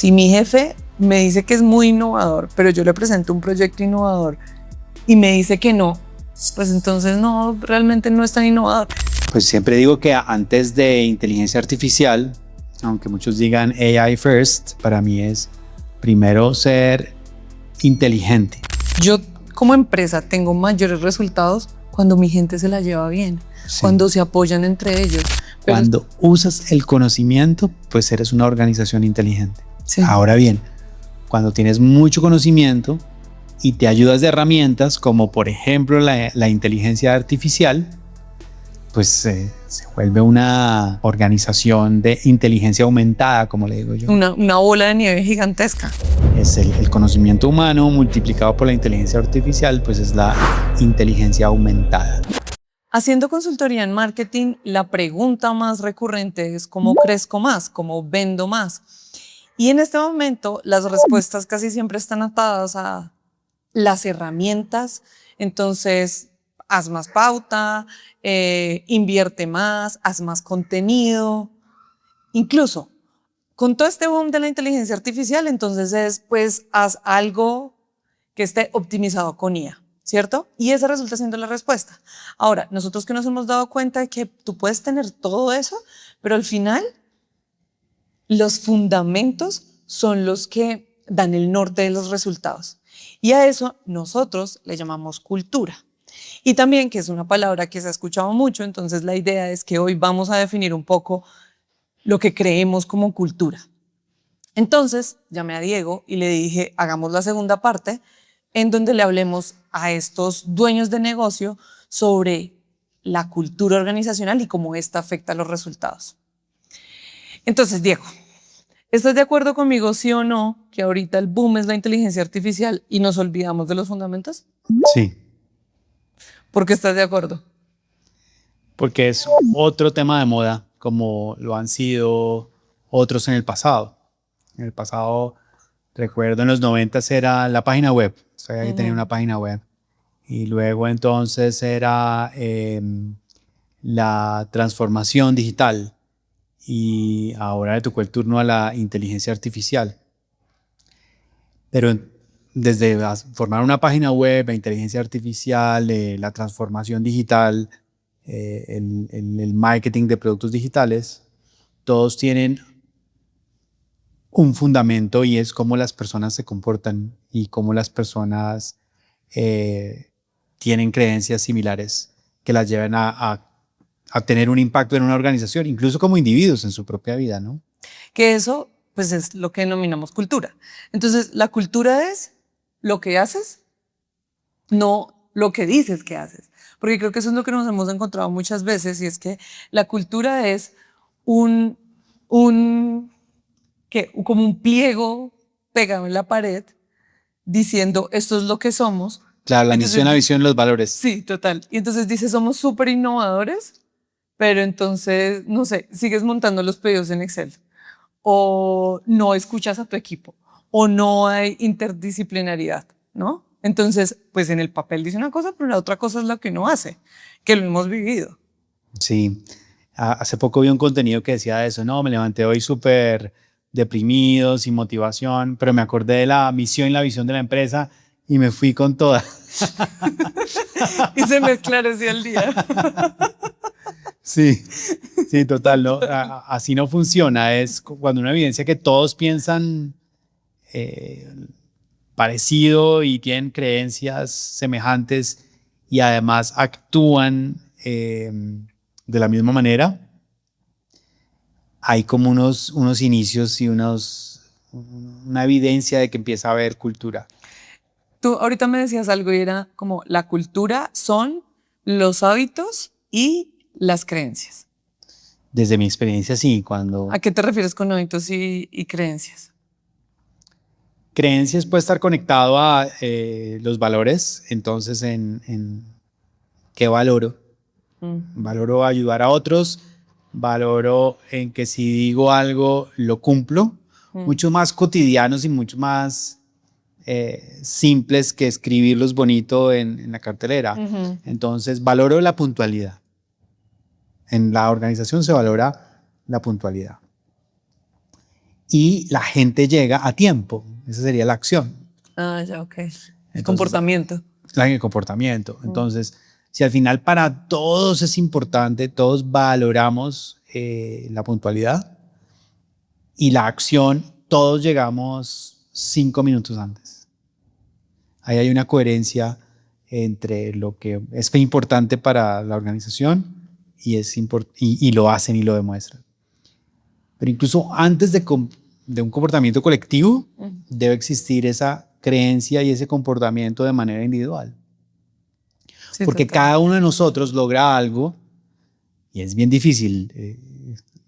Si mi jefe me dice que es muy innovador, pero yo le presento un proyecto innovador y me dice que no, pues entonces no, realmente no es tan innovador. Pues siempre digo que antes de inteligencia artificial, aunque muchos digan AI first, para mí es primero ser inteligente. Yo como empresa tengo mayores resultados cuando mi gente se la lleva bien, Sí. cuando se apoyan entre ellos. Pero Cuando usas el conocimiento, pues eres una organización inteligente. sí. Ahora bien, cuando tienes mucho conocimiento y te ayudas de herramientas como por ejemplo la inteligencia artificial, pues se vuelve una organización de inteligencia aumentada, como le digo yo. Una bola de nieve gigantesca. Es el conocimiento humano multiplicado por la inteligencia artificial, pues es la inteligencia aumentada. Haciendo consultoría en marketing, la pregunta más recurrente es ¿cómo crezco más? ¿Cómo vendo más? Y en este momento las respuestas casi siempre están atadas a las herramientas. Entonces, haz más pauta, invierte más, haz más contenido. Incluso con todo este boom de la inteligencia artificial, entonces pues haz algo que esté optimizado con IA, ¿cierto? Y esa resulta siendo la respuesta. Ahora, nosotros que nos hemos dado cuenta de que tú puedes tener todo eso, pero al final los fundamentos son los que dan el norte de los resultados. Y a eso nosotros le llamamos cultura. Y también, que es una palabra que se ha escuchado mucho, entonces la idea es que hoy vamos a definir un poco lo que creemos como cultura. Entonces llamé a Diego y le dije, hagamos la segunda parte en donde le hablemos a estos dueños de negocio sobre la cultura organizacional y cómo esta afecta a los resultados. Entonces, Diego, ¿estás de acuerdo conmigo, sí o no, que ahorita el boom es la inteligencia artificial y nos olvidamos de los fundamentos? Sí, ¿Por qué estás de acuerdo? porque es otro tema de moda, como lo han sido otros en el pasado. En el pasado, recuerdo en los 90 era la página web, sabía que tenía una página web. Y luego entonces era la transformación digital. Y ahora le tocó el turno a la inteligencia artificial. Pero desde formar una página web, la inteligencia artificial, la transformación digital, el marketing de productos digitales, todos tienen un fundamento y es cómo las personas se comportan y cómo las personas tienen creencias similares que las llevan a tener un impacto en una organización, incluso como individuos en su propia vida, ¿no? Que eso, pues, es lo que denominamos cultura. Entonces, la cultura es lo que haces, no lo que dices que haces. Porque creo que eso es lo que nos hemos encontrado muchas veces y es que la cultura es como un pliego pegado en la pared diciendo esto es lo que somos. Claro, la Entonces, misión, la visión, los valores. sí, total. Y entonces dice somos súper innovadores, pero entonces, no sé, sigues montando los pedidos en Excel o no escuchas a tu equipo o no hay interdisciplinaridad, ¿no? Entonces, pues en el papel dice una cosa, pero la otra cosa es lo que uno hace, que lo hemos vivido. Sí, hace poco vi un contenido que decía eso, no, me levanté hoy súper deprimido, sin motivación, pero me acordé de la misión y la visión de la empresa y me fui con toda. Y se me esclareció el día. Sí, sí, total, no, así no funciona, es cuando uno evidencia que todos piensan parecido y tienen creencias semejantes y además actúan de la misma manera, hay como unos inicios y una evidencia de que empieza a haber cultura. Tú ahorita me decías algo y era como la cultura son los hábitos y las creencias. Desde mi experiencia, sí, ¿A qué te refieres con hábitos y creencias? creencias puede estar conectado a los valores, entonces en qué valoro. Valoro ayudar a otros, valoro en que si digo algo lo cumplo, mucho más cotidianos y mucho más simples que escribirlos bonito en la cartelera. Entonces valoro la puntualidad. En la organización se valora la puntualidad. y la gente llega a tiempo. Esa sería la acción. Ah, ya, ok. Entonces, Comportamiento. el comportamiento. Entonces, si al final para todos es importante, todos valoramos la puntualidad y la acción, todos llegamos 5 minutos antes. Ahí hay una coherencia entre lo que es importante para la organización y lo hacen y lo demuestran. Pero incluso antes de un comportamiento colectivo, debe existir esa creencia y ese comportamiento de manera individual. Sí, Porque total. cada uno de nosotros logra algo y es bien difícil.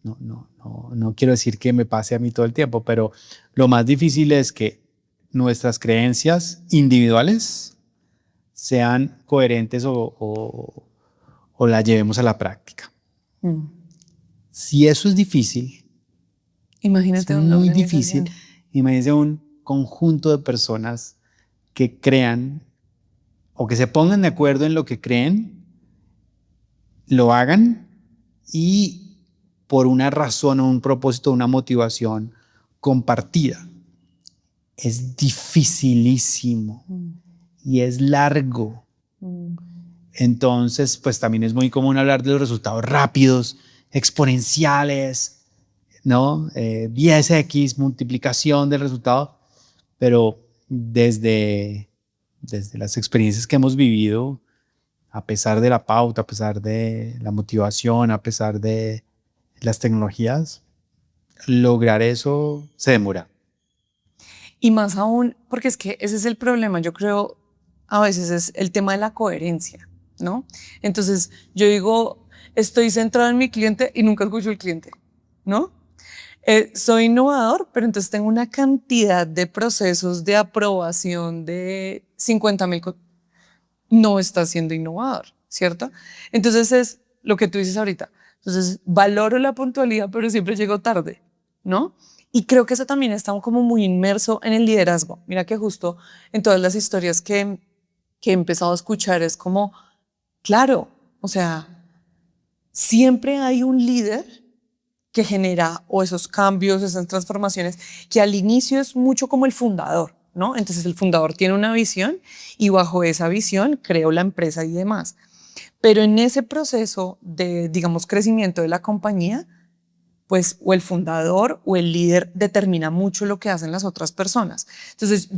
No quiero decir que me pase a mí todo el tiempo, pero lo más difícil es que nuestras creencias individuales sean coherentes o las llevemos a la práctica. Si eso es difícil, Imagínate es una muy organización. difícil. Imagínense un conjunto de personas que crean o que se pongan de acuerdo en lo que creen, lo hagan y por una razón o un propósito, una motivación compartida. Es dificilísimo y es largo. Entonces, pues también es muy común hablar de los resultados rápidos, exponenciales, ¿no? 10x, multiplicación del resultado, pero desde las experiencias que hemos vivido, a pesar de la pauta, a pesar de la motivación, a pesar de las tecnologías, lograr eso se demora. Y más aún, porque es que ese es el problema, yo creo, a veces es el tema de la coherencia, ¿no? Entonces, yo digo, estoy centrado en mi cliente y nunca escucho al cliente, ¿no? Soy innovador, pero entonces tengo una cantidad de procesos de aprobación de 50,000. No está siendo innovador, ¿cierto? Entonces es lo que tú dices ahorita. Entonces, valoro la puntualidad, pero siempre llego tarde, ¿no? Y creo que eso también está como muy inmerso en el liderazgo. Mira que justo en todas las historias que he empezado a escuchar es como, claro, o sea, siempre hay un líder que genera o esos cambios, esas transformaciones, que al inicio es mucho como el fundador, ¿no? Entonces el fundador tiene una visión y bajo esa visión creó la empresa y demás. Pero en ese proceso de, digamos, crecimiento de la compañía, pues o el fundador o el líder determina mucho lo que hacen las otras personas. Entonces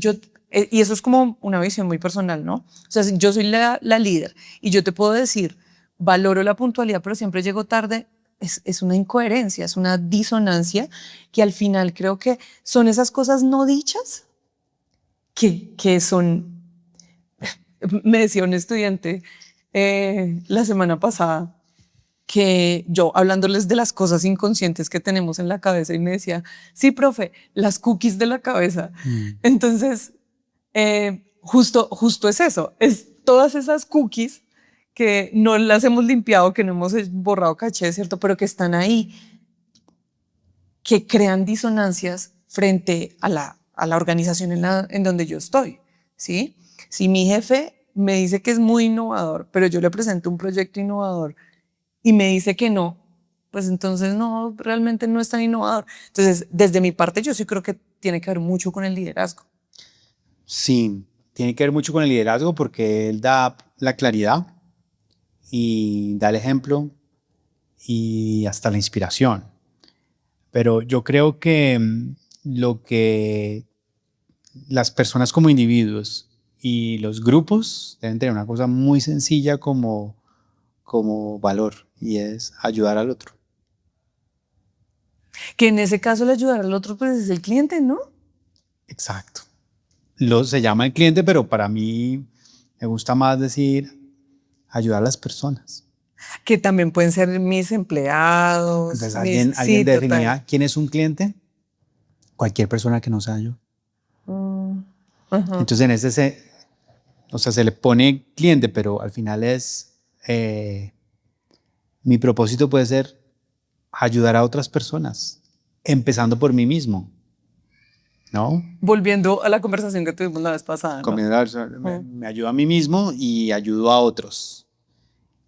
y eso es como una visión muy personal, ¿no? O sea, si yo soy la líder y yo te puedo decir, valoro la puntualidad, pero siempre llego tarde, es una incoherencia, es una disonancia que al final creo que son esas cosas no dichas que son, me decía un estudiante la semana pasada, que yo hablándoles de las cosas inconscientes que tenemos en la cabeza y me decía, sí, profe, las cookies de la cabeza. Entonces, justo es eso, es todas esas cookies que no las hemos limpiado, que no hemos borrado caché, ¿cierto? Pero que están ahí, que crean disonancias frente a la organización en donde yo estoy, ¿sí? Si mi jefe me dice que es muy innovador, pero yo le presento un proyecto innovador y me dice que no, pues entonces no, realmente no es tan innovador. Entonces, desde mi parte, yo sí creo que tiene que ver mucho con el liderazgo. Sí, tiene que ver mucho con el liderazgo porque él da la claridad y da el ejemplo y hasta la inspiración. Pero yo creo que lo que las personas como individuos y los grupos deben tener una cosa muy sencilla como valor y es ayudar al otro. Que en ese caso el ayudar al otro, pues es el cliente, ¿no? Exacto. Se llama el cliente, pero para mí me gusta más decir ayudar a las personas. Que también pueden ser mis empleados, Entonces mis... alguien Sí, total. definirá quién es un cliente. Cualquier persona que no sea yo. Entonces en o sea, se le pone cliente, pero al final mi propósito puede ser ayudar a otras personas, empezando por mí mismo, ¿no? Volviendo a la conversación que tuvimos la vez pasada, ¿no? Me ayudo a mí mismo y ayudo a otros.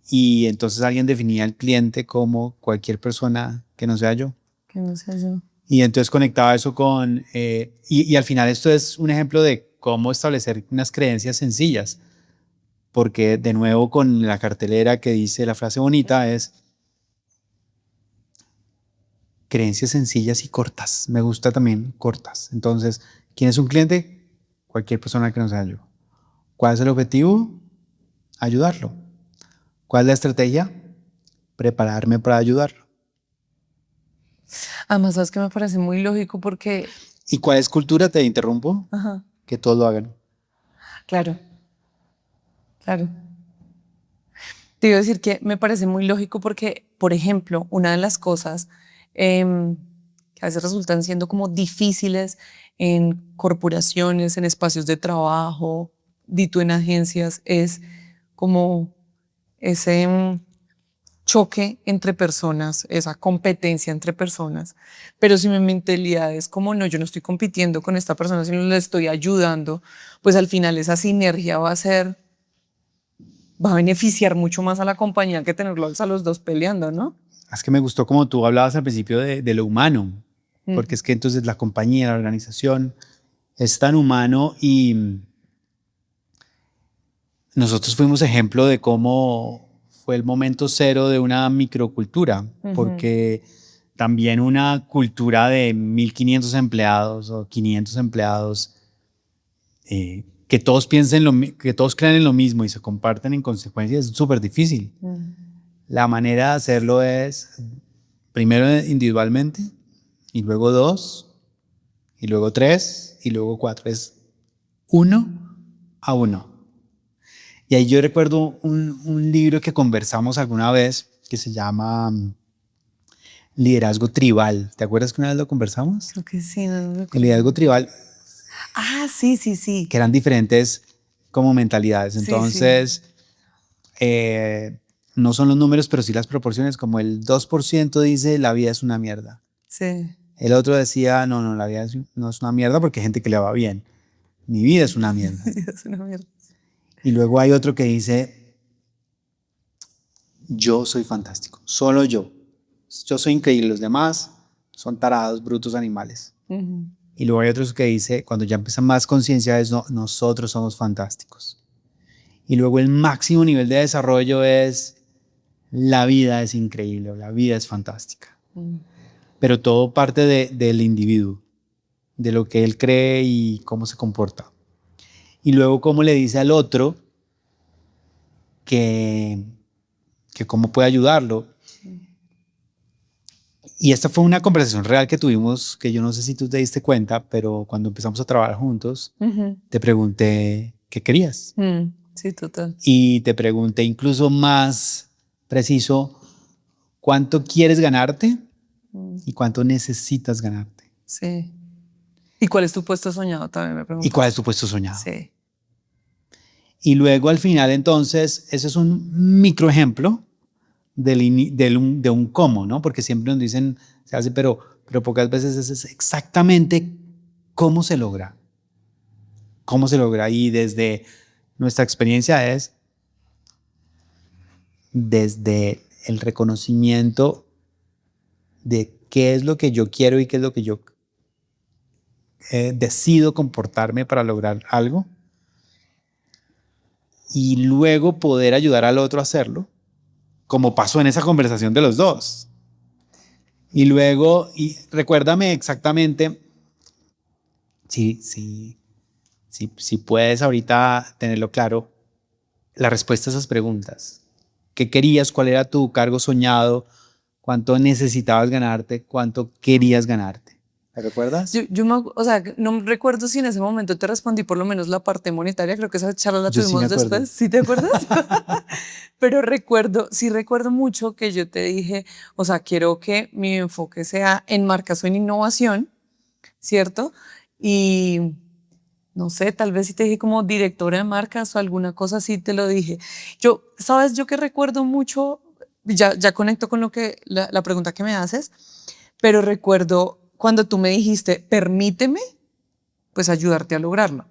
Y entonces alguien definía el cliente como cualquier persona que no sea yo. Que no sea yo. Y entonces conectaba eso con... y al final esto es un ejemplo de cómo establecer unas creencias sencillas. Porque de nuevo con la cartelera que dice la frase bonita es creencias sencillas y cortas. Me gusta también cortas. Entonces, ¿quién es un cliente? Cualquier persona que nos ayude. ¿Cuál es el objetivo? Ayudarlo. ¿Cuál es la estrategia? Prepararme para ayudarlo. Además, sabes que me parece muy lógico porque, ¿Y cuál es cultura? Te interrumpo. ajá, Que todos lo hagan. claro, claro. Te iba a decir que me parece muy lógico porque, por ejemplo, una de las cosas que a veces resultan siendo como difíciles en corporaciones, en espacios de trabajo, dito en agencias, es como ese choque entre personas, esa competencia entre personas. Pero si mi mentalidad es como, no, yo no estoy compitiendo con esta persona, sino le estoy ayudando, pues al final esa sinergia va a beneficiar mucho más a la compañía que tenerlos a los dos peleando, ¿no? Es que me gustó como tú hablabas al principio de lo humano, Mm. porque es que entonces la compañía, la organización es tan humano y nosotros fuimos ejemplo de cómo fue el momento cero de una microcultura, porque también una cultura de 1.500 empleados o 500 empleados, que todos piensen que todos crean en lo mismo y se comparten en consecuencia es súper difícil. La manera de hacerlo es primero individualmente y luego 2 y luego 3 y luego 4. Es 1 a 1. Y ahí yo recuerdo un libro que conversamos alguna vez que se llama Liderazgo Tribal. ¿Te acuerdas que una vez lo conversamos? Creo que sí, no me El acuerdo. liderazgo tribal, Ah, sí, sí, sí. que eran diferentes como mentalidades. Sí, Entonces, no son los números, pero sí las proporciones. Como el 2% dice la vida es una mierda. Sí. El otro decía, no, la vida no es una mierda porque hay gente que le va bien. Mi vida es una mierda. Es una mierda. Y luego hay otro que dice, yo soy fantástico, solo yo. Yo soy increíble, los demás son tarados, brutos animales. Y luego hay otros que dice, cuando ya empieza más conciencia, es no, nosotros somos fantásticos. Y luego el máximo nivel de desarrollo es, la vida es increíble, la vida es fantástica. Pero todo parte del individuo, de lo que él cree y cómo se comporta. Y luego cómo le dice al otro que cómo puede ayudarlo. Y esta fue una conversación real que tuvimos, que yo no sé si tú te diste cuenta, pero cuando empezamos a trabajar juntos, te pregunté qué querías. Sí, total. Y te pregunté incluso más preciso, ¿cuánto quieres ganarte y cuánto necesitas ganarte? Sí. ¿Y cuál es tu puesto soñado? También me pregunto. ¿Y cuál es tu puesto soñado? Sí. Y luego al final entonces, ese es un microejemplo de un cómo, ¿no? Porque siempre nos dicen, se hace, pero pocas veces es exactamente cómo se logra. Cómo se logra. Y desde nuestra experiencia es desde el reconocimiento de qué es lo que yo quiero y qué es lo que yo decido comportarme para lograr algo. Y luego poder ayudar al otro a hacerlo, como pasó en esa conversación de los dos. Y luego, y recuérdame exactamente, si puedes ahorita tenerlo claro, la respuesta a esas preguntas. ¿Qué querías? ¿Cuál era tu cargo soñado? ¿Cuánto necesitabas ganarte? ¿Cuánto querías ganarte? ¿Te recuerdas? O sea, no recuerdo si en ese momento te respondí por lo menos la parte monetaria, creo que esa charla la Yo sí me tuvimos acuerdo. después, ¿sí te acuerdas? Pero sí recuerdo mucho que yo te dije, o sea, quiero que mi enfoque sea en marcas o en innovación, ¿cierto? Y no sé, tal vez si te dije como directora de marcas o alguna cosa así, te lo dije. ¿Sabes? Yo que recuerdo mucho, ya conecto con la pregunta que me haces, pero recuerdo cuando tú me dijiste, permíteme, pues ayudarte a lograrlo.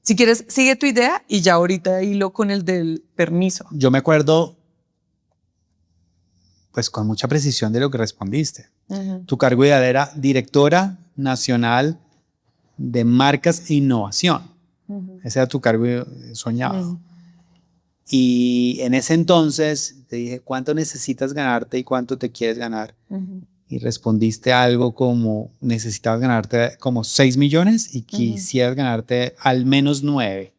Si quieres, sigue tu idea y ya ahorita hilo con el del permiso. Yo me acuerdo, pues con mucha precisión de lo que respondiste. Tu cargo ideal era directora nacional de marcas e innovación. Ese era tu cargo soñado. Y en ese entonces te dije, ¿cuánto necesitas ganarte y cuánto te quieres ganar? Y respondiste algo como, necesitabas ganarte como 6 millones y quisieras ganarte al menos 9.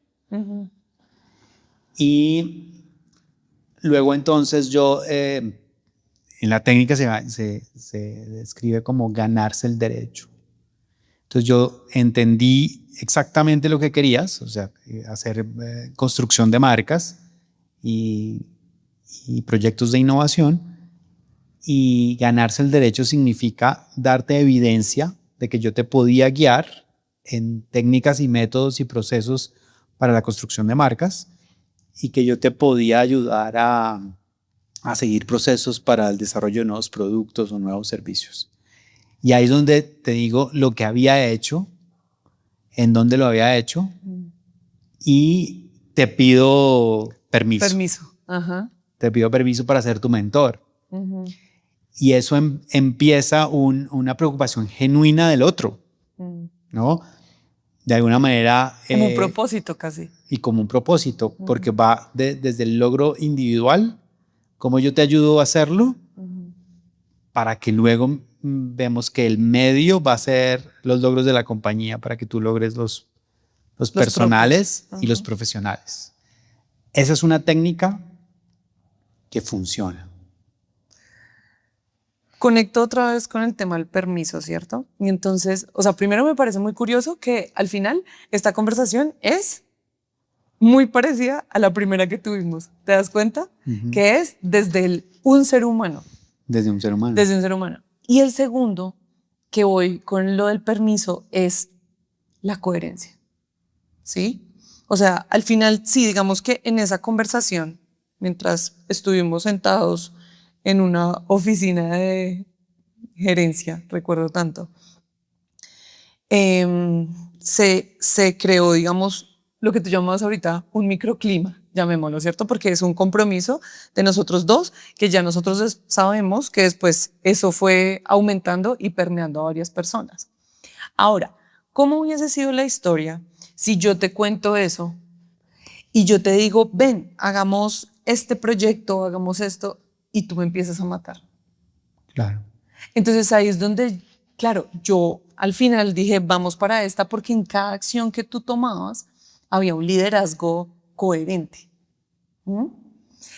Y luego entonces yo, en la técnica se describe como ganarse el derecho. Entonces yo entendí exactamente lo que querías, o sea, hacer construcción de marcas y proyectos de innovación, y ganarse el derecho significa darte evidencia de que yo te podía guiar en técnicas y métodos y procesos para la construcción de marcas y que yo te podía ayudar a seguir procesos para el desarrollo de nuevos productos o nuevos servicios. Y ahí es donde te digo lo que había hecho, en dónde lo había hecho, y te pido permiso. Ajá. Te pido permiso para ser tu mentor. Y eso empieza una preocupación genuina del otro, ¿no? De alguna manera. Como un propósito casi. Y como un propósito, porque va desde el logro individual, cómo yo te ayudo a hacerlo, para que luego vemos que el medio va a ser los logros de la compañía, para que tú logres los personales y los profesionales. Esa es una técnica que funciona. Conecto otra vez con el tema del permiso, ¿cierto? Y entonces, o sea, primero me parece muy curioso que al final esta conversación es muy parecida a la primera que tuvimos. ¿Te das cuenta? Que es desde un ser humano. Desde un ser humano. Desde un ser humano. Y el segundo, que voy con lo del permiso, es la coherencia. ¿Sí? O sea, al final, sí, digamos que en esa conversación, mientras estuvimos sentados en una oficina de gerencia, recuerdo tanto, se creó, digamos, lo que tú llamabas ahorita un microclima, llamémoslo, ¿cierto? Porque es un compromiso de nosotros dos, que ya nosotros sabemos que después eso fue aumentando y permeando a varias personas. Ahora, ¿cómo hubiese sido la historia si yo te cuento eso y yo te digo, ven, hagamos este proyecto, hagamos esto, y tú me empiezas a matar? Claro. Entonces ahí es donde, claro, yo al final dije, vamos para esta, porque en cada acción que tú tomabas había un liderazgo coherente.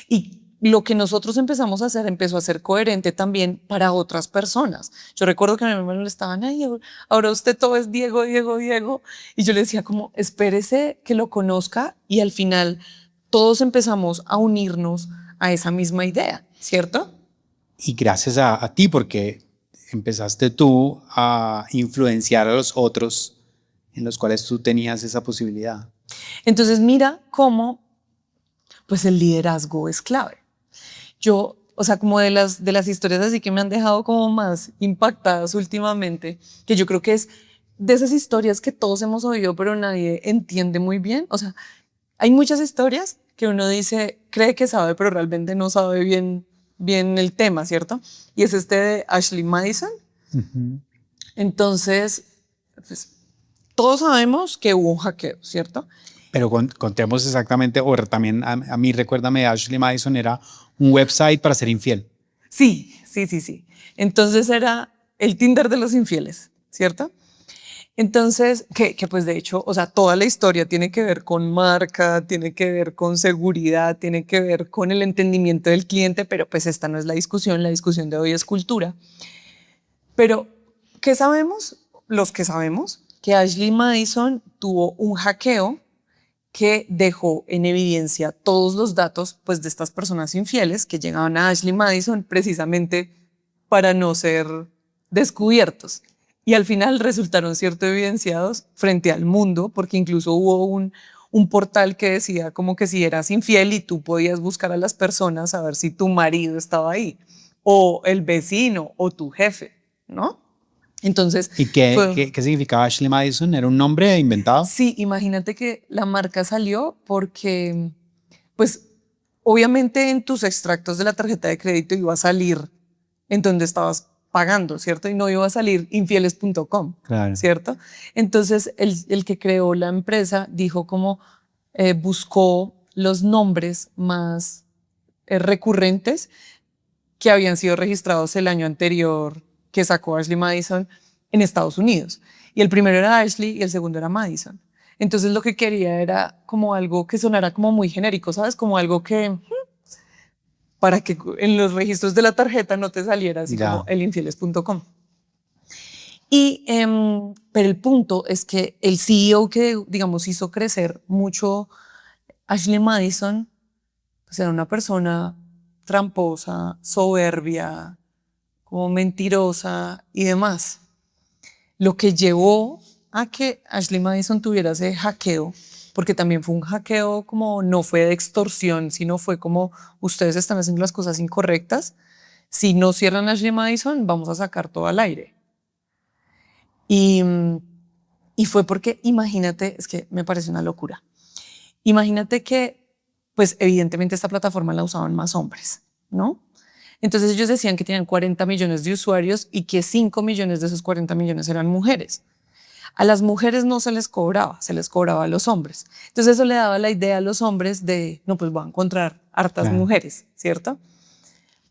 Y lo que nosotros empezamos a hacer empezó a ser coherente también para otras personas. Yo recuerdo que a mi hermano le estaban, ay, ahora usted todo es Diego, Diego, Diego. Y yo le decía como, espérese que lo conozca, y al final todos empezamos a unirnos a esa misma idea, ¿cierto? Y gracias a ti, porque empezaste tú a influenciar a los otros en los cuales tú tenías esa posibilidad. Entonces mira cómo pues el liderazgo es clave. Yo, o sea, como de las historias así que me han dejado como más impactadas últimamente, que yo creo que es de esas historias que todos hemos oído pero nadie entiende muy bien. O sea, hay muchas historias que uno dice, cree que sabe, pero realmente no sabe bien el tema, ¿cierto? Y es este de Ashley Madison. Entonces, pues, todos sabemos que hubo un hackeo, ¿cierto? Pero contemos exactamente, o también a mí, recuérdame, Ashley Madison era un website para ser infiel. Sí. Entonces era el Tinder de los infieles, ¿cierto? Entonces, que pues de hecho, o sea, toda la historia tiene que ver con marca, tiene que ver con seguridad, tiene que ver con el entendimiento del cliente, pero pues esta no es la discusión de hoy es cultura. Pero, ¿qué sabemos? Los que sabemos que Ashley Madison tuvo un hackeo que dejó en evidencia todos los datos pues, de estas personas infieles que llegaban a Ashley Madison precisamente para no ser descubiertos. Y al final resultaron cierto evidenciados frente al mundo, porque incluso hubo un portal que decía como que si eras infiel y tú podías buscar a las personas a ver si tu marido estaba ahí, o el vecino, o tu jefe, ¿no? Entonces, ¿Y qué significaba Ashley Madison? ¿Era un nombre inventado? Sí, imagínate que la marca salió porque, pues, obviamente en tus extractos de la tarjeta de crédito iba a salir en dónde estabas pagando, ¿cierto? Y no iba a salir infieles.com, Claro. ¿cierto? Entonces, el que creó la empresa dijo como, buscó los nombres más recurrentes que habían sido registrados el año anterior que sacó Ashley Madison en Estados Unidos. Y el primero era Ashley y el segundo era Madison. Entonces lo que quería era como algo que sonara como muy genérico, ¿sabes? Como algo que para que en los registros de la tarjeta no te saliera así Ya. como elinfieles.com. Y, pero el punto es que el CEO que, digamos, hizo crecer mucho Ashley Madison, pues era una persona tramposa, soberbia, como mentirosa y demás. Lo que llevó a que Ashley Madison tuviera ese hackeo, porque también fue un hackeo como no fue de extorsión, sino fue como ustedes están haciendo las cosas incorrectas. Si no cierran Ashley Madison, vamos a sacar todo al aire. Y, y fue porque, imagínate, es que me parece una locura. Imagínate que, pues evidentemente esta plataforma la usaban más hombres, ¿no? Entonces ellos decían que tenían 40 millones de usuarios y que 5 millones de esos 40 millones eran mujeres. A las mujeres no se les cobraba, se les cobraba a los hombres. Entonces eso le daba la idea a los hombres de, no, pues voy a encontrar hartas mujeres, ¿cierto?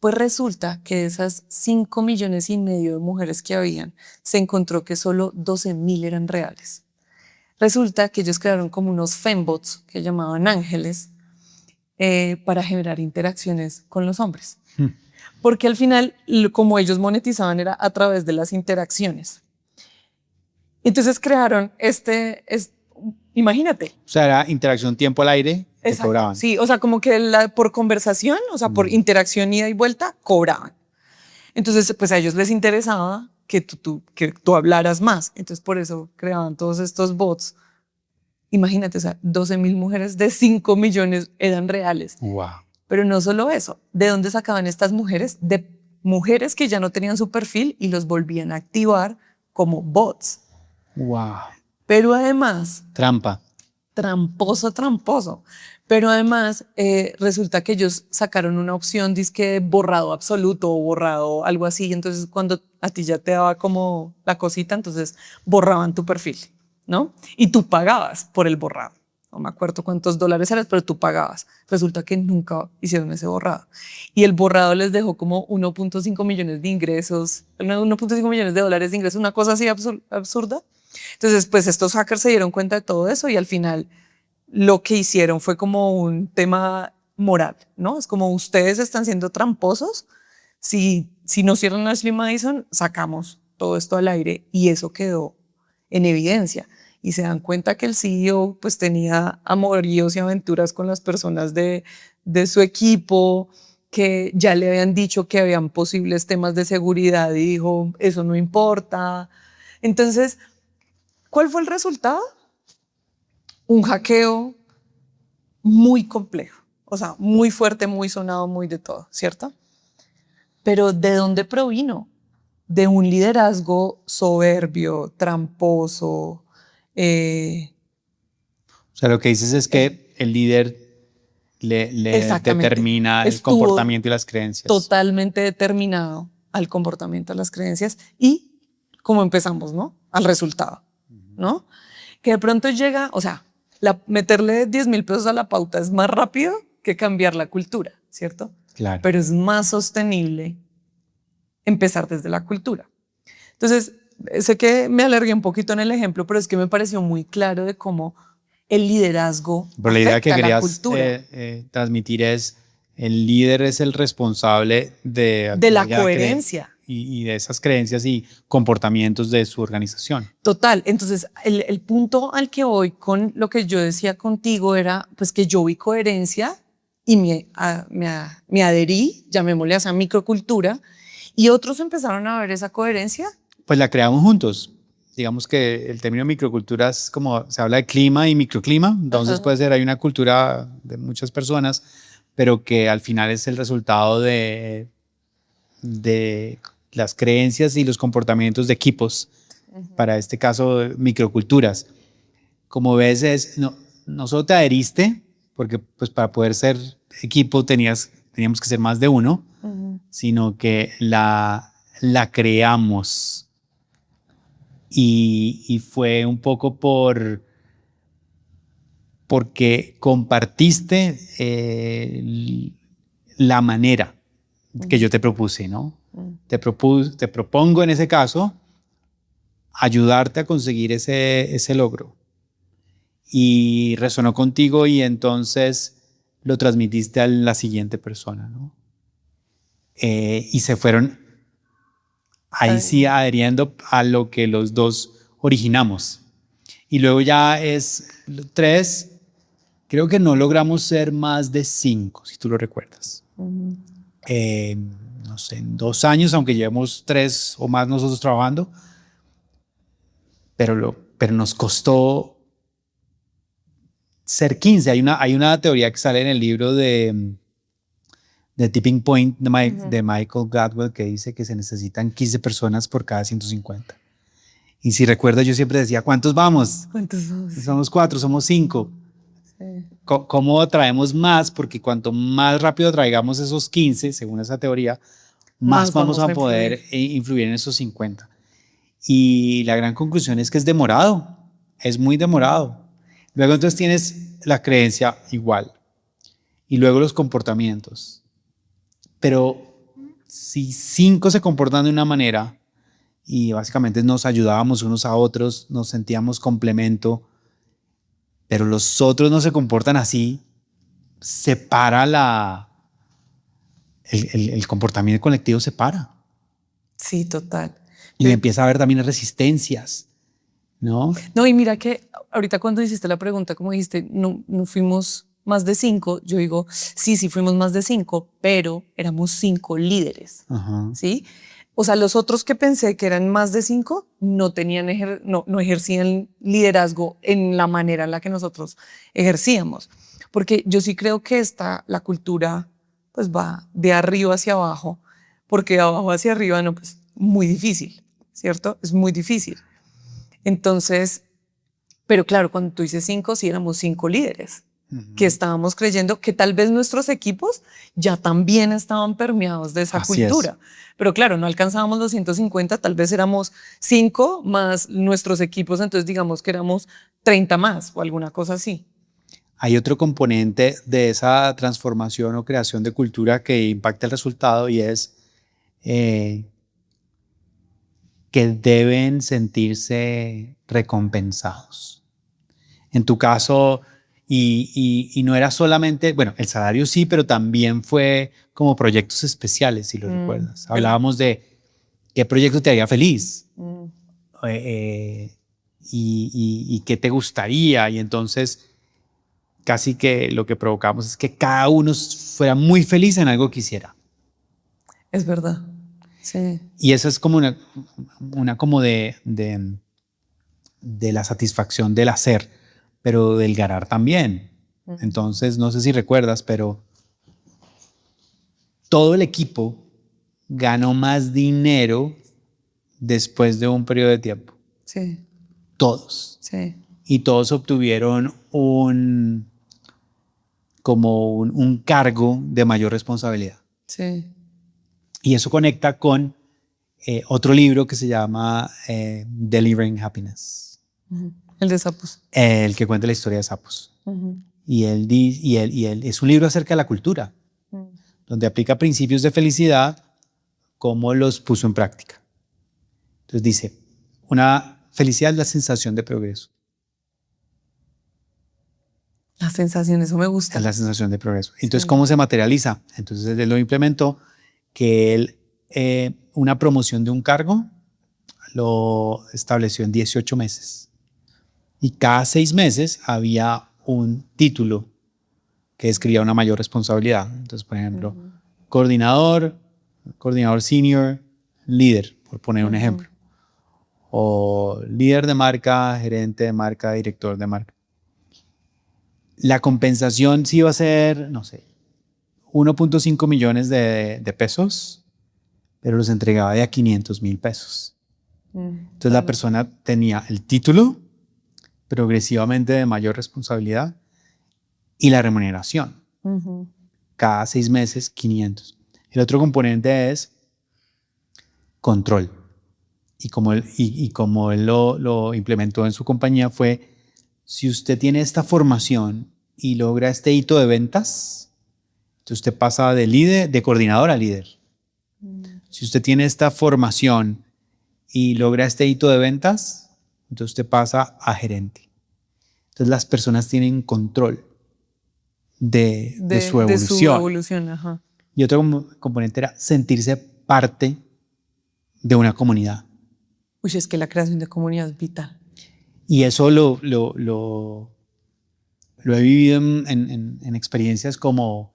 Pues resulta que de esas 5 millones y medio de mujeres que habían, se encontró que solo 12.000 eran reales. Resulta que ellos crearon como unos fembots que llamaban ángeles para generar interacciones con los hombres. Porque al final, como ellos monetizaban era a través de las interacciones. Entonces crearon imagínate. O sea, era interacción tiempo al aire, te Exacto, cobraban. sí, o sea, como que por conversación, o sea, por interacción ida y vuelta, cobraban. Entonces, pues a ellos les interesaba que tú hablaras más. Entonces, por eso creaban todos estos bots. Imagínate, o sea, 12.000 mujeres de 5 millones eran reales. Wow. Pero no solo eso, ¿de dónde sacaban estas mujeres? De mujeres que ya no tenían su perfil y los volvían a activar como bots. Wow. Pero además, Trampa. tramposo. Pero además, resulta que ellos sacaron una opción, dizque borrado absoluto o borrado algo así. Entonces, cuando a ti ya te daba como la cosita, entonces borraban tu perfil, ¿no? Y tú pagabas por el borrado. No me acuerdo cuántos dólares eran, pero tú pagabas. Resulta que nunca hicieron ese borrado. Y el borrado les dejó como 1.5 millones de ingresos, 1.5 millones de dólares de ingresos, una cosa así absurda. Entonces, pues estos hackers se dieron cuenta de todo eso y al final lo que hicieron fue como un tema moral, ¿no? Es como ustedes están siendo tramposos. Si no cierran Ashley Madison, sacamos todo esto al aire y eso quedó en evidencia. Y se dan cuenta que el CEO pues tenía amoríos y aventuras con las personas de su equipo, que ya le habían dicho que habían posibles temas de seguridad y dijo, eso no importa. Entonces, ¿cuál fue el resultado? Un hackeo muy complejo, o sea, muy fuerte, muy sonado, muy de todo, ¿cierto? Pero ¿de dónde provino? De un liderazgo soberbio, tramposo. O sea, lo que dices es que el líder le determina el comportamiento y las creencias. Totalmente determinado al comportamiento, a las creencias y, como empezamos, ¿no? Al resultado, ¿no? Que de pronto llega, o sea, meterle 10.000 pesos a la pauta es más rápido que cambiar la cultura, ¿cierto? Claro. Pero es más sostenible empezar desde la cultura. Entonces, sé que me alargué un poquito en el ejemplo, pero es que me pareció muy claro de cómo el liderazgo pero la idea que afecta querías la cultura. transmitir es el líder es el responsable de la coherencia. Y de esas creencias y comportamientos de su organización. Total. Entonces, el punto al que voy con lo que yo decía contigo era pues que yo vi coherencia y me adherí, llamémosle a esa microcultura, y otros empezaron a ver esa coherencia. Pues la creamos juntos. Digamos que el término microcultura es como se habla de clima y microclima, entonces puede ser, hay una cultura de muchas personas, pero que al final es el resultado de las creencias y los comportamientos de equipos, para este caso microculturas. Como ves, no solo te adheriste, porque pues para poder teníamos que ser más de uno, sino que la creamos. Y fue un poco porque compartiste la manera que yo te propuse, ¿no? Te propongo en ese caso ayudarte a conseguir ese logro. Y resonó contigo y entonces lo transmitiste a la siguiente persona, ¿no? Y se fueron ahí sí adheriendo a lo que los dos originamos. Y luego ya es 3, creo que no logramos ser más de 5, si tú lo recuerdas. No sé, en 2 años, aunque llevemos 3 o más nosotros trabajando, pero nos costó ser 15. Hay una teoría que sale en el libro de Tipping Point de Michael Gladwell que dice que se necesitan 15 personas por cada 150. Y si recuerdas, yo siempre decía, ¿cuántos vamos? ¿Cuántos somos? Somos 4, somos 5. Sí. ¿Cómo traemos más? Porque cuanto más rápido traigamos esos 15, según esa teoría, más vamos a poder influir en esos 50. Y la gran conclusión es que es demorado, es muy demorado. Luego entonces tienes la creencia igual y luego los comportamientos. Pero si 5 se comportan de una manera y básicamente nos ayudábamos unos a otros, nos sentíamos complemento, pero los otros no se comportan así, se para el comportamiento colectivo se para. Sí, total. Y empieza a haber también resistencias, ¿no? No, y mira que ahorita cuando hiciste la pregunta, como dijiste, no fuimos más de 5, yo digo, sí fuimos más de 5, pero éramos 5 líderes, ¿sí? O sea, los otros que pensé que eran más de 5 no tenían no ejercían liderazgo en la manera en la que nosotros ejercíamos. Porque yo sí creo que la cultura pues va de arriba hacia abajo, porque de abajo hacia arriba no, pues muy difícil, ¿cierto? Es muy difícil. Entonces, pero claro, cuando tú dices 5, sí éramos 5 líderes que estábamos creyendo que tal vez nuestros equipos ya también estaban permeados de esa cultura. Pero claro, no alcanzábamos los 150, tal vez éramos 5 más nuestros equipos, entonces digamos que éramos 30 más o alguna cosa así. Hay otro componente de esa transformación o creación de cultura que impacta el resultado y es que deben sentirse recompensados. En tu caso, y no era solamente, bueno, el salario sí, pero también fue como proyectos especiales, si lo recuerdas. Hablábamos de qué proyecto te haría feliz y qué te gustaría. Y entonces casi que lo que provocamos es que cada uno fuera muy feliz en algo que hiciera. Es verdad. Sí. Y eso es como una como de la satisfacción del hacer, pero del ganar también. Entonces, no sé si recuerdas, pero todo el equipo ganó más dinero después de un periodo de tiempo. Sí. Todos. Sí. Y todos obtuvieron un cargo de mayor responsabilidad. Sí. Y eso conecta con otro libro que se llama Delivering Happiness. El de sapos. El que cuenta la historia de sapos. Y él es un libro acerca de la cultura, donde aplica principios de felicidad, cómo los puso en práctica. Entonces dice, una felicidad es la sensación de progreso. La sensación, eso me gusta. Es la sensación de progreso. Entonces, ¿cómo se materializa? Entonces, él lo implementó, que él, una promoción de un cargo, lo estableció en 18 meses. Y cada 6 meses había un título que describía una mayor responsabilidad. Entonces, por ejemplo, coordinador senior, líder, por poner un ejemplo. O líder de marca, gerente de marca, director de marca. La compensación sí iba a ser, no sé, 1.5 millones de pesos, pero los entregaba de a 500,000 pesos. Entonces la persona tenía el título, progresivamente de mayor responsabilidad, y la remuneración. Cada 6 meses, 500. El otro componente es control. Y como él lo implementó en su compañía fue, si usted tiene esta formación y logra este hito de ventas, entonces usted pasa de líder, de coordinador a líder. Si usted tiene esta formación y logra este hito de ventas, entonces usted pasa a gerente. Entonces las personas tienen control de su evolución. De su evolución, ajá. Y otro componente era sentirse parte de una comunidad. Uy, es que la creación de comunidad es vital. Y eso lo he vivido en experiencias como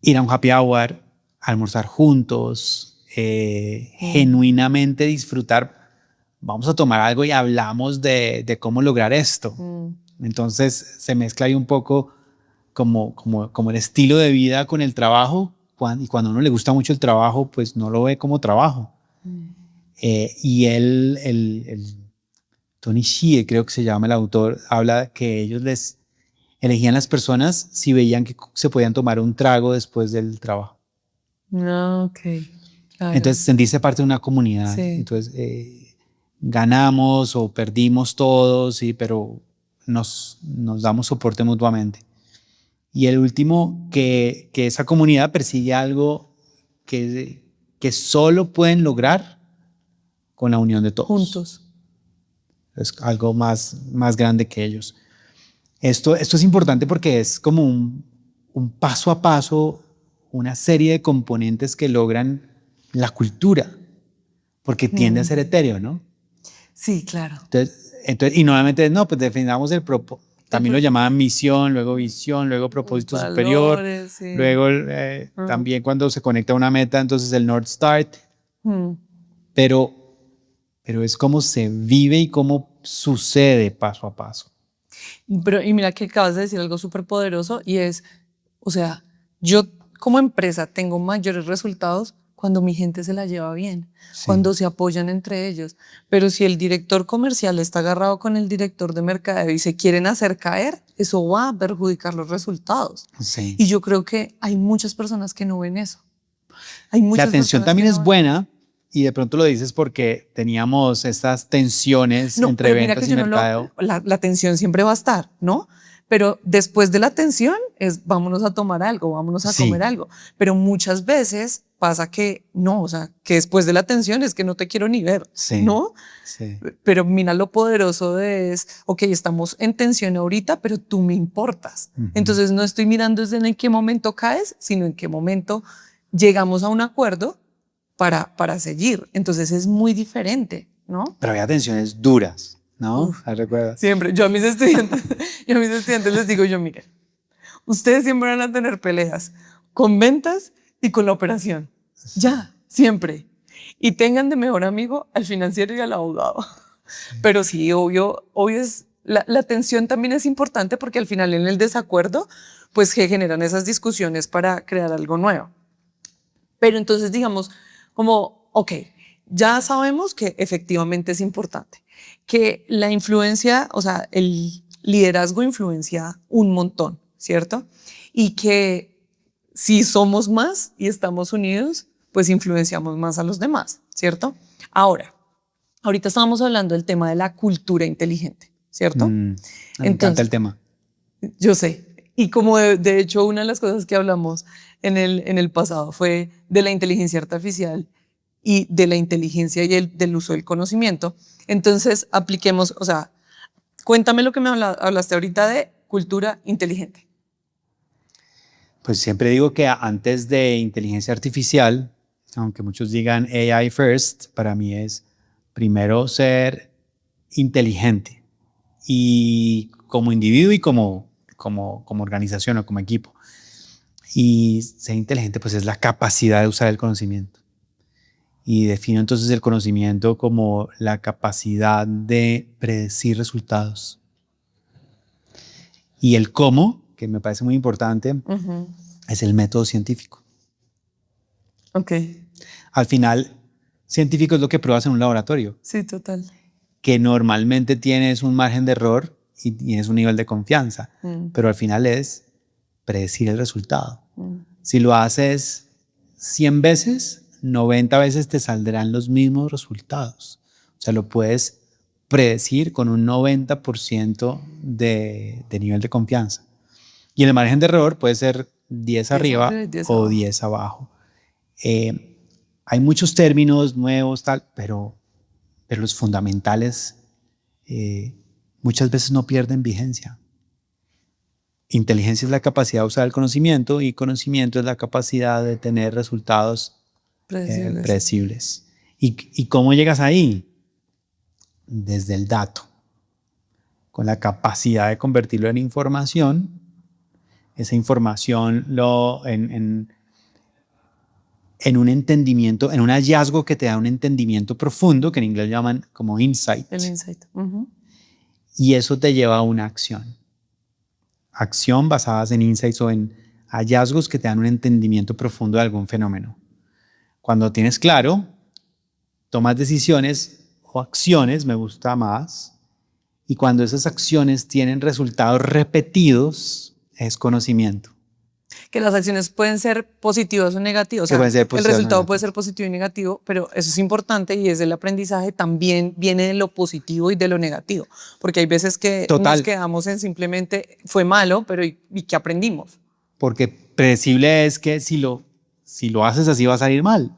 ir a un happy hour, almorzar juntos, genuinamente disfrutar. Vamos a tomar algo y hablamos de cómo lograr esto. Entonces se mezcla ahí un poco como el estilo de vida con el trabajo. Y cuando a uno le gusta mucho el trabajo, pues no lo ve como trabajo. Y Tony Hsieh, creo que se llama el autor, habla que ellos les elegían las personas si veían que se podían tomar un trago después del trabajo. Ok, claro. Entonces sentirse parte de una comunidad. Sí. Entonces ganamos o perdimos todos, sí, pero nos damos soporte mutuamente. Y el último, que esa comunidad persigue algo que solo pueden lograr con la unión de todos. Juntos. Es algo más grande que ellos. Esto es importante porque es como un paso a paso, una serie de componentes que logran la cultura, porque tiende a ser etéreo, ¿no? Sí, claro. Entonces, y normalmente, no, pues definamos el propósito. También lo llamaban misión, luego visión, luego propósito superior, sí. luego también cuando se conecta a una meta, entonces el North Star. Pero es cómo se vive y cómo sucede paso a paso. Pero, y mira que acabas de decir algo súper poderoso y es, o sea, yo como empresa tengo mayores resultados cuando mi gente se la lleva bien, Sí. cuando se apoyan entre ellos. Pero si el director comercial está agarrado con el director de mercadeo y se quieren hacer caer, eso va a perjudicar los resultados. Sí. Y yo creo que hay muchas personas que no ven eso. Hay muchas La atención personas también que es no buena y de pronto lo dices porque teníamos estas tensiones entre pero mira ventas que y yo mercadeo. la tensión siempre va a estar, ¿no? Pero después de la tensión es vámonos a tomar algo, vámonos a Sí. comer algo. Pero muchas veces pasa que no, o sea, que después de la tensión es que no te quiero ni ver, Sí. ¿no? Sí. Pero mira lo poderoso de es, ok, estamos en tensión ahorita, pero tú me importas. Entonces no estoy mirando desde en qué momento caes, sino en qué momento llegamos a un acuerdo para seguir. Entonces es muy diferente, ¿no? Pero había tensiones duras, ¿no? Uf. ¿Recuerdas? Siempre. Yo a mis estudiantes les digo miren, ustedes siempre van a tener peleas con ventas y con la operación. Ya, siempre. Y tengan de mejor amigo al financiero y al abogado. Pero sí, obvio es, la tensión también es importante porque al final en el desacuerdo, pues que generan esas discusiones para crear algo nuevo. Pero entonces digamos como, ok, ya sabemos que efectivamente es importante, que la influencia, o sea, el liderazgo influencia un montón, ¿cierto? Y que si somos más y estamos unidos, pues influenciamos más a los demás, ¿cierto? Ahorita estábamos hablando del tema de la cultura inteligente, ¿cierto? Me encanta el tema. Yo sé. Y como de hecho una de las cosas que hablamos en el pasado fue de la inteligencia artificial y de la inteligencia y del uso del conocimiento. Entonces apliquemos, o sea, cuéntame lo que me hablaste ahorita de cultura inteligente. Pues siempre digo que antes de inteligencia artificial, aunque muchos digan AI first, para mí es primero ser inteligente y como individuo y como organización o como equipo. Y ser inteligente pues es la capacidad de usar el conocimiento. Y defino entonces el conocimiento como la capacidad de predecir resultados. Y el cómo, que me parece muy importante, es el método científico. Ok. Al final, científico es lo que pruebas en un laboratorio. Sí, total. Que normalmente tienes un margen de error y tienes un nivel de confianza, pero al final es predecir el resultado. Si lo haces 100 veces, 90 veces te saldrán los mismos resultados. O sea, lo puedes predecir con un 90% de nivel de confianza. Y el margen de error puede ser 10 arriba y 10 o abajo. 10 abajo. Hay muchos términos nuevos, tal, pero los fundamentales muchas veces no pierden vigencia. Inteligencia es la capacidad de usar el conocimiento y conocimiento es la capacidad de tener resultados Predecibles. predecibles. ¿Y cómo llegas ahí? Desde el dato, con la capacidad de convertirlo en información, esa información en un entendimiento, en un hallazgo que te da un entendimiento profundo, que en inglés llaman como insight. El insight. Y eso te lleva a una acción. Acción basadas en insights o en hallazgos que te dan un entendimiento profundo de algún fenómeno. Cuando tienes claro, tomas decisiones o acciones, me gusta más, y cuando esas acciones tienen resultados repetidos, es conocimiento. Que las acciones pueden ser positivas o negativas. O sea, pueden ser el positivas o resultado puede negativas. ser positivo y negativo, pero eso es importante y es el aprendizaje también viene de lo positivo y de lo negativo. Porque hay veces que Total. nos quedamos en simplemente fue malo, pero ¿y qué aprendimos? Porque predecible es que si lo haces así va a salir mal.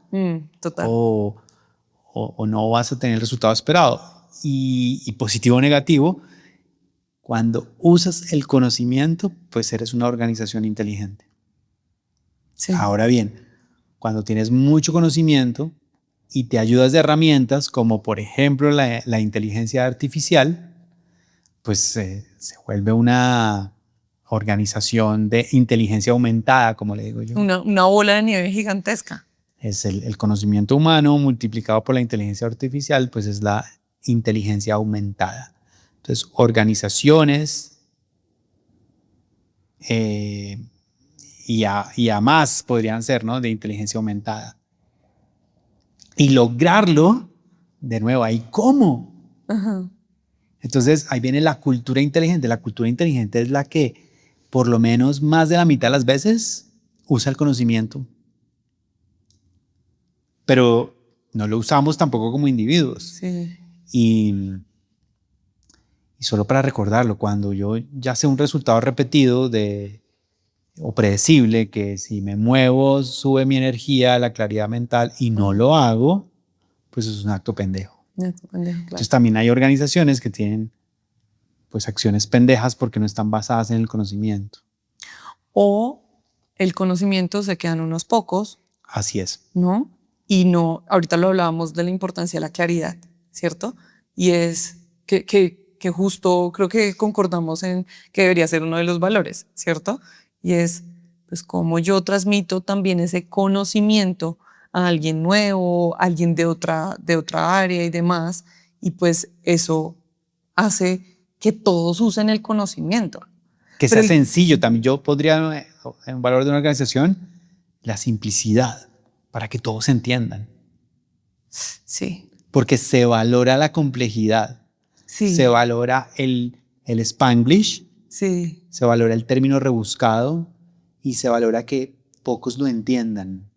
Total. O no vas a tener el resultado esperado. Y positivo o negativo, cuando usas el conocimiento, pues eres una organización inteligente. Sí. Ahora bien, cuando tienes mucho conocimiento y te ayudas de herramientas como por ejemplo la inteligencia artificial, pues se vuelve una organización de inteligencia aumentada, como le digo yo. Una bola de nieve gigantesca. Es el conocimiento humano multiplicado por la inteligencia artificial, pues es la inteligencia aumentada. Entonces, organizaciones y a más podrían ser, ¿no? De inteligencia aumentada. Y lograrlo, de nuevo, ¿ahí cómo? Entonces, ahí viene la cultura inteligente. La cultura inteligente es la que, por lo menos más de la mitad de las veces, usa el conocimiento. Pero no lo usamos tampoco como individuos. Sí. Y solo para recordarlo, cuando yo ya sé un resultado repetido o predecible, que si me muevo sube mi energía, la claridad mental, y no lo hago, pues es un acto pendejo. Entonces también hay organizaciones que tienen pues acciones pendejas porque no están basadas en el conocimiento. O el conocimiento se quedan unos pocos. Así es. ¿No? Y no, ahorita lo hablábamos de la importancia de la claridad, ¿cierto? Y es que justo creo que concordamos en que debería ser uno de los valores, ¿cierto? Y es pues cómo yo transmito también ese conocimiento a alguien nuevo, a alguien de otra área y demás, y pues eso hace que todos usen el conocimiento. Que sea sencillo también. Yo podría, en un valor de una organización, la simplicidad, para que todos entiendan. Sí. Porque se valora la complejidad. Sí. Se valora el Spanglish. Sí. Se valora el término rebuscado y se valora que pocos lo entiendan.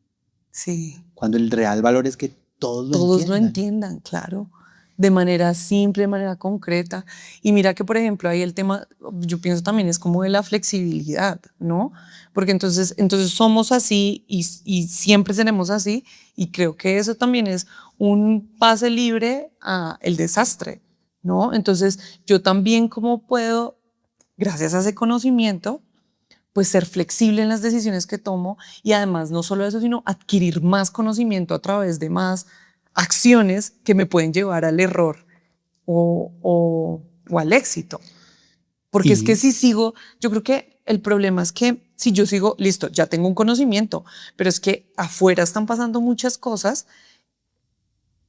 Sí. Cuando el real valor es que todos lo entiendan, claro, de manera simple, de manera concreta. Y mira que, por ejemplo, ahí el tema, yo pienso también es como de la flexibilidad, ¿no? Porque entonces somos así y siempre seremos así, y creo que eso también es un pase libre a el desastre, ¿no? Entonces yo también cómo puedo, gracias a ese conocimiento, pues ser flexible en las decisiones que tomo y además no solo eso, sino adquirir más conocimiento a través de más acciones que me pueden llevar al error o al éxito. Porque es que si sigo, yo creo que el problema es que si yo sigo, listo, ya tengo un conocimiento, pero es que afuera están pasando muchas cosas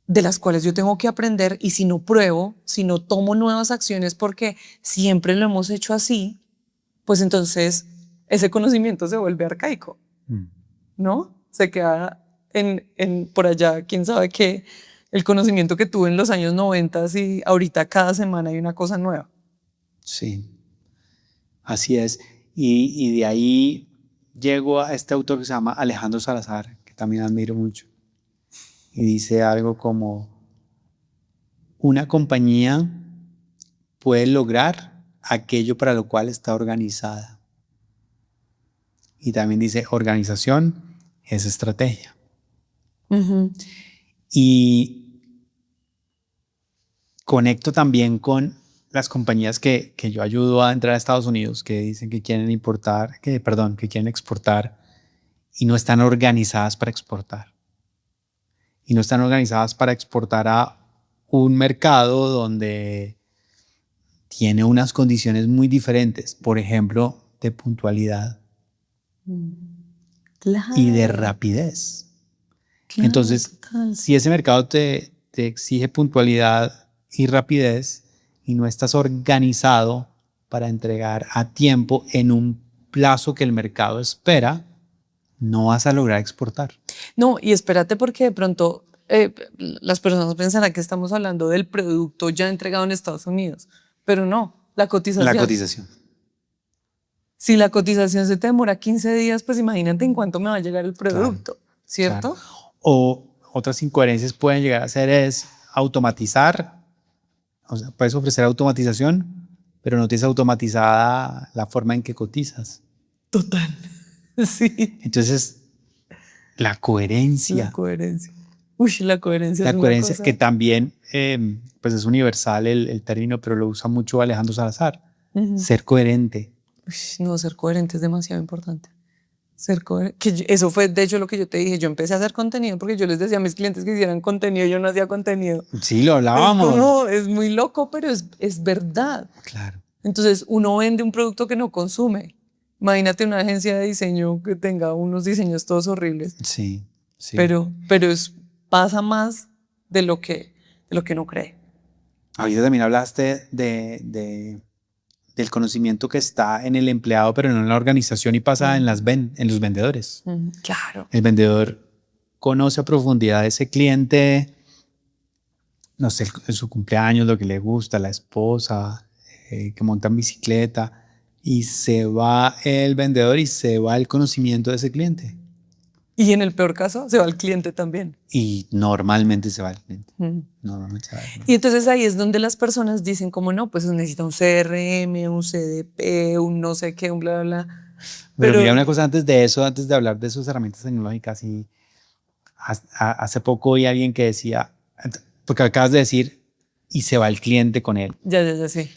de las cuales yo tengo que aprender y si no pruebo, si no tomo nuevas acciones porque siempre lo hemos hecho así, pues entonces ese conocimiento se vuelve arcaico, ¿no? Se queda por allá, quién sabe qué, el conocimiento que tuve en los años 90 y ahorita cada semana hay una cosa nueva. Sí, así es. Y de ahí llego a este autor que se llama Alejandro Salazar, que también admiro mucho. y dice algo como: una compañía puede lograr aquello para lo cual está organizada. Y también dice: organización es estrategia. Y conecto también con las compañías que yo ayudo a entrar a Estados Unidos, que dicen que quieren que quieren exportar y no están organizadas para exportar. Y no están organizadas para exportar a un mercado donde tiene unas condiciones muy diferentes, por ejemplo, de puntualidad Claro, y de rapidez. claro, Entonces, total. si ese mercado te exige puntualidad y rapidez y no estás organizado para entregar a tiempo en un plazo que el mercado espera, no vas a lograr exportar. No, y espérate porque de pronto las personas pensarán que estamos hablando del producto ya entregado en Estados Unidos, pero no, la cotización. La cotización. Si la cotización se te demora 15 días, pues imagínate en cuánto me va a llegar el producto, ¿cierto? Claro. O otras incoherencias pueden llegar a ser es automatizar, o sea, puedes ofrecer automatización, pero no tienes automatizada la forma en que cotizas. Total. Sí. Entonces, la coherencia. La coherencia. Uy, la coherencia La es una coherencia cosa. que también pues es universal el término, pero lo usa mucho Alejandro Salazar. Ser coherente. Uy, no, ser coherente es demasiado importante. Ser coherente. Eso fue, de hecho, lo que yo te dije. Yo empecé a hacer contenido porque yo les decía a mis clientes que hicieran contenido y yo no hacía contenido. Sí, lo Es hablábamos. como, es muy loco, pero es verdad. Claro. Entonces, uno vende un producto que no consume. Imagínate una agencia de diseño que tenga unos diseños todos horribles. Sí, sí. Pero pasa más de lo que uno cree. Ahorita también hablaste del conocimiento que está en el empleado, pero no en la organización y pasa en los vendedores. Claro. El vendedor conoce a profundidad a ese cliente, no sé, su cumpleaños, lo que le gusta, la esposa, que monta en bicicleta, y se va el vendedor y se va el conocimiento de ese cliente. Y en el peor caso, se va el cliente también. Y normalmente se va el cliente. Normalmente se va el cliente. Y entonces ahí es donde las personas dicen como no, pues necesita un CRM, un CDP, un no sé qué, un bla, bla, bla. Pero mira una cosa antes de eso, antes de hablar de sus herramientas tecnológicas, y hace poco oí a alguien que decía, porque acabas de decir, y se va el cliente con él. Ya, sí.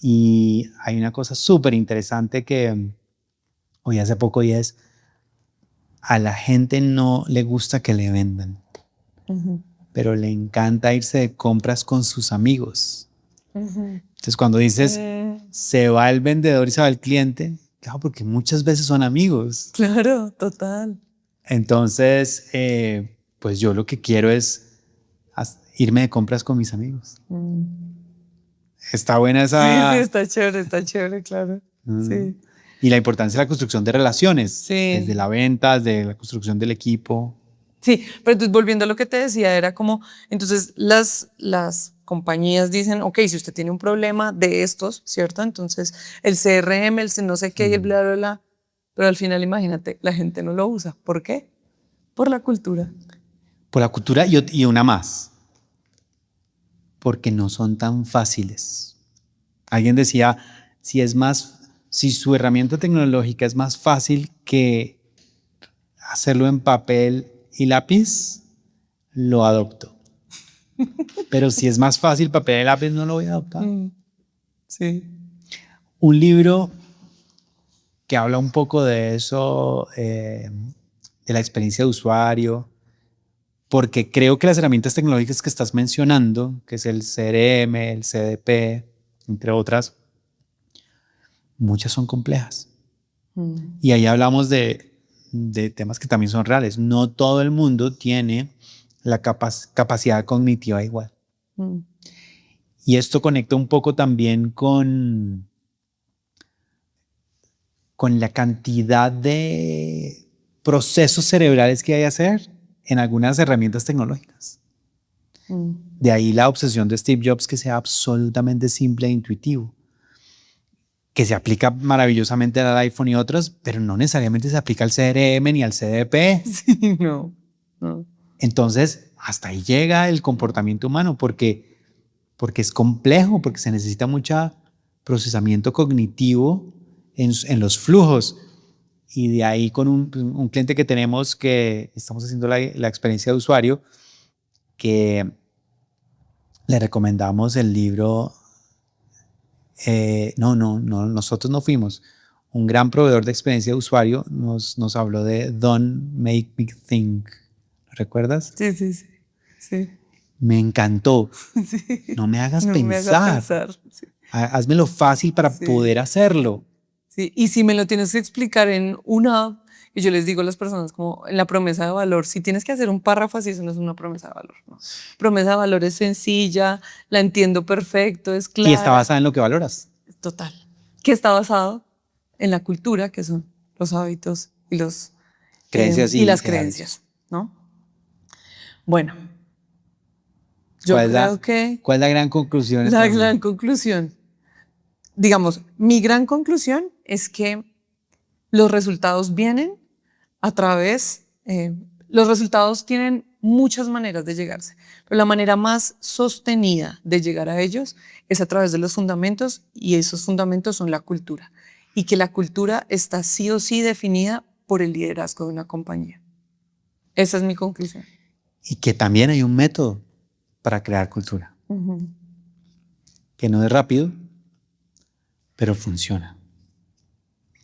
Y hay una cosa súper interesante que oí hace poco y es, a la gente no le gusta que le vendan, pero le encanta irse de compras con sus amigos. Entonces cuando dices, se va el vendedor y se va el cliente, claro, porque muchas veces son amigos. Claro, total. Entonces, pues yo lo que quiero es irme de compras con mis amigos. Está buena esa... Sí, está chévere, claro. Sí. Y la importancia de la construcción de relaciones, Sí. desde la venta, desde la construcción del equipo. Sí, pero entonces volviendo a lo que te decía, era como, entonces las compañías dicen, ok, si usted tiene un problema de estos, ¿cierto? Entonces el CRM, el no sé qué y el bla, bla, bla, pero al final imagínate, la gente no lo usa. ¿Por qué? Por la cultura. Por la cultura y una más, porque no son tan fáciles. Alguien decía, si su herramienta tecnológica es más fácil que hacerlo en papel y lápiz, lo adopto. Pero si es más fácil papel y lápiz, no lo voy a adoptar. Sí. Un libro que habla un poco de eso, de la experiencia de usuario, porque creo que las herramientas tecnológicas que estás mencionando, que es el CRM, el CDP, entre otras, muchas son complejas. Y ahí hablamos de temas que también son reales. No todo el mundo tiene la capacidad cognitiva igual. Y esto conecta un poco también con la cantidad de procesos cerebrales que hay que hacer en algunas herramientas tecnológicas. De ahí la obsesión de Steve Jobs que sea absolutamente simple e intuitivo, que se aplica maravillosamente al iPhone y otros, pero no necesariamente se aplica al CRM ni al CDP. Sí, no. Entonces, hasta ahí llega el comportamiento humano, porque es complejo, porque se necesita mucho procesamiento cognitivo en los flujos. Y de ahí con un cliente que tenemos que estamos haciendo la experiencia de usuario, que le recomendamos el libro. No, nosotros no fuimos. Un gran proveedor de experiencia de usuario nos habló de Don't Make Me Think. ¿Lo recuerdas? Sí. Me encantó. Sí. No me hagas No pensar. me hagas pensar. Sí. Házmelo fácil para poder hacerlo. Sí. Y si me lo tienes que explicar en una, y yo les digo a las personas como en la promesa de valor, si tienes que hacer un párrafo así, eso no es una promesa de valor. ¿No? Promesa de valor es sencilla, la entiendo perfecto, es clara. Y está basada en lo que valoras. Total. Que está basado en la cultura, que son los hábitos y los creencias y las creencias, ¿no? Bueno, yo creo que ¿cuál es la gran conclusión? La gran conclusión, digamos, mi gran conclusión es que los resultados vienen a través, los resultados tienen muchas maneras de llegarse, pero la manera más sostenida de llegar a ellos es a través de los fundamentos, y esos fundamentos son la cultura, y que la cultura está sí o sí definida por el liderazgo de una compañía. Esa es mi conclusión. Y que también hay un método para crear cultura. Que no es rápido, pero funciona.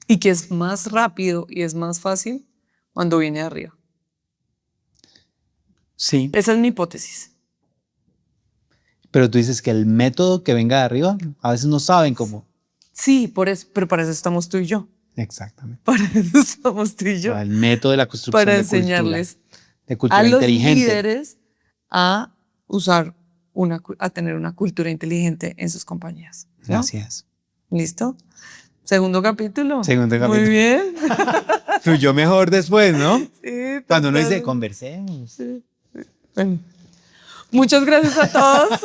Y que es más rápido y es más fácil cuando viene de arriba. Sí. Esa es mi hipótesis. Pero tú dices que el método que venga de arriba, a veces no saben cómo. Sí, por eso, pero para eso estamos tú y yo. Exactamente. Para eso estamos tú y yo. El método de la construcción para de enseñarles cultura a los inteligente. líderes a usar a tener una cultura inteligente en sus compañías, ¿no? Gracias. ¿Listo? Segundo capítulo. Segundo capítulo. Muy bien. Fluyó mejor después, ¿no? Sí, cuando uno dice total. conversemos. Sí. Bueno, muchas gracias a todos.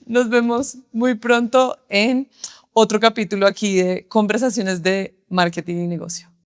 Nos vemos muy pronto en otro capítulo aquí de Conversaciones de Marketing y Negocio.